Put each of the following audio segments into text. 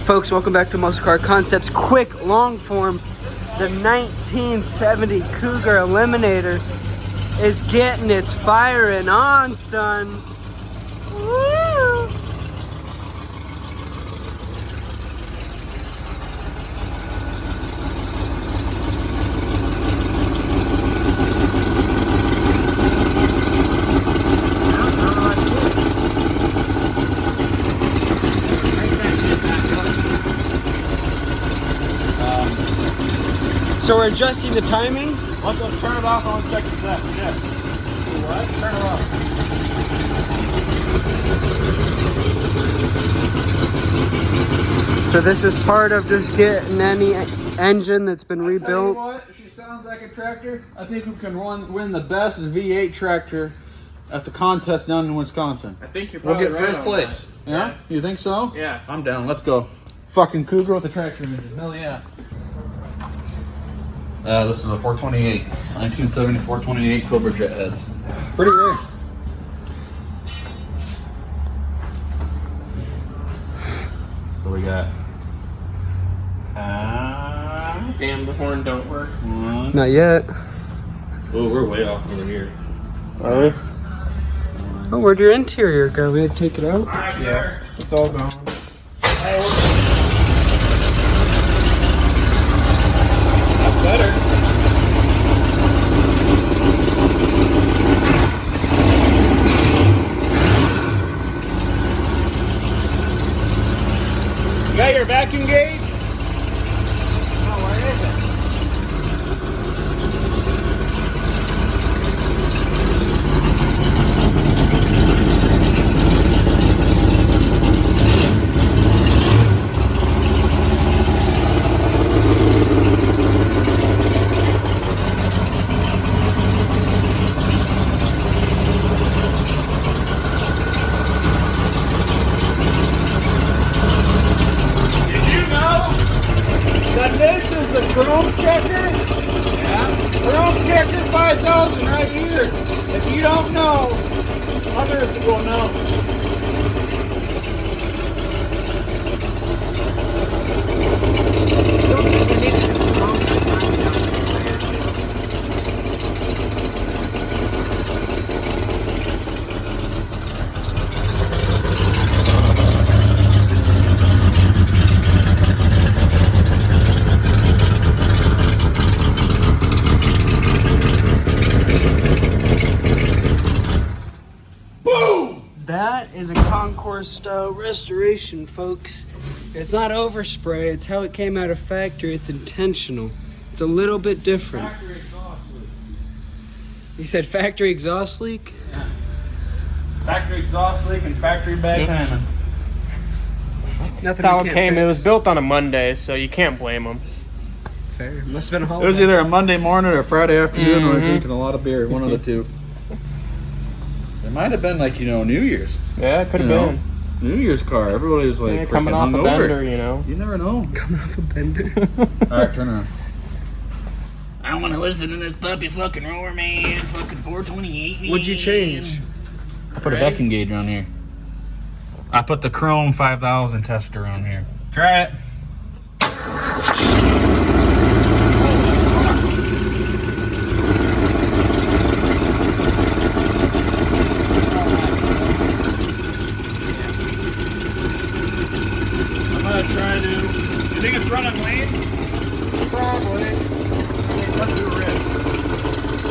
Folks, welcome back to Muscle Car Concepts. Quick, long form. The 1970 Cougar Eliminator is getting its firing on, son. Woo! So we're adjusting the timing. Let's turn it off on second set. Yes. What? Turn it off. So this is part of just getting any engine that's been rebuilt. Tell you what, she sounds like a tractor. I think who can win the best V8 tractor at the contest down in Wisconsin. I think you're probably We'll get first place. Yeah? You think so? Yeah. I'm down. Let's go. Fucking Cougar with the tractor images. Hell yeah. This is a 428, 1970 428 Cobra jet heads. Pretty rare. So we got. Damn, the horn don't work. Not yet. Oh, we're way off over here. Are we? Oh, where'd your interior go? We had to take it out? Yeah, it's all gone. That's better. You got your vacuum gauge? Oh, where is it? This is the Chrome Checker. Yeah. Chrome Checker 5000 right here. If you don't know, others will know. That is a Concourse style restoration, folks. It's not overspray, it's how it came out of factory. It's intentional. It's a little bit different. Factory exhaust leak. You said factory exhaust leak? Yeah. Factory exhaust leak and factory bag timing. Nothing That's how we it can't came. fix. It was built on a Monday, so you can't blame them. Fair. Must have been a It holiday. was either a Monday morning or a Friday afternoon when I was drinking a lot of beer. One of the two. It might have been like, New Year's. Yeah, it could have You know, been. New Year's car. Everybody was like Yeah, coming freaking off a hungover. bender, you know. You never know. Coming off a bender. All right, turn around. I want to listen to this puppy fucking roar, man. Fucking 428. Man. What'd you change? Put a vacuum gauge on here. I put the Chrome 5000 tester on here. Try it. I'm gonna try to. You think it's running lean? Probably. Let's do a rip.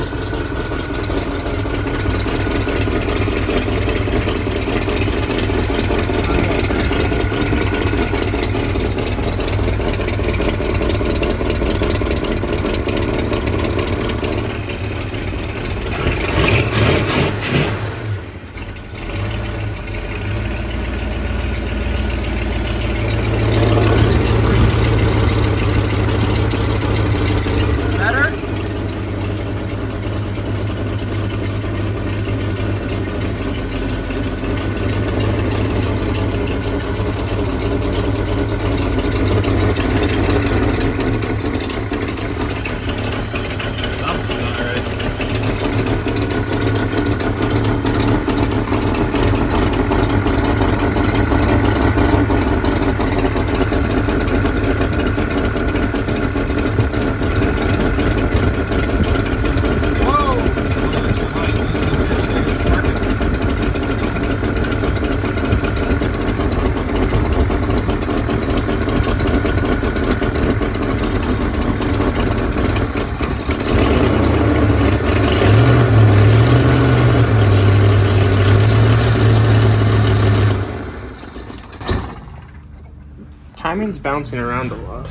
timing's bouncing around a lot.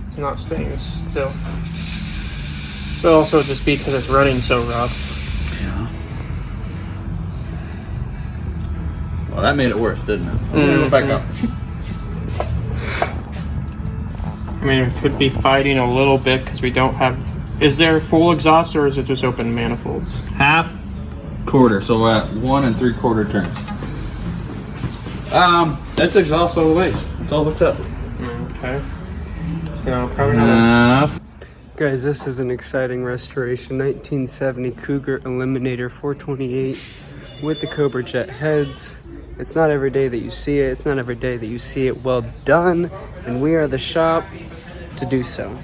It's not staying still. But also just because it's running so rough. Yeah. Well, that made it worse, didn't it? I'm gonna go back up. I mean, it could be fighting a little bit because we don't have. Is there full exhaust or is it just open manifolds? Half, quarter, so we're at 1 3/4 turns. That's exhaust all the way. It's all hooked up. Okay. So probably not. Guys, this is an exciting restoration. 1970 Cougar Eliminator 428 with the Cobra Jet heads. It's not every day that you see it. It's not every day that you see it well done. And we are the shop to do so.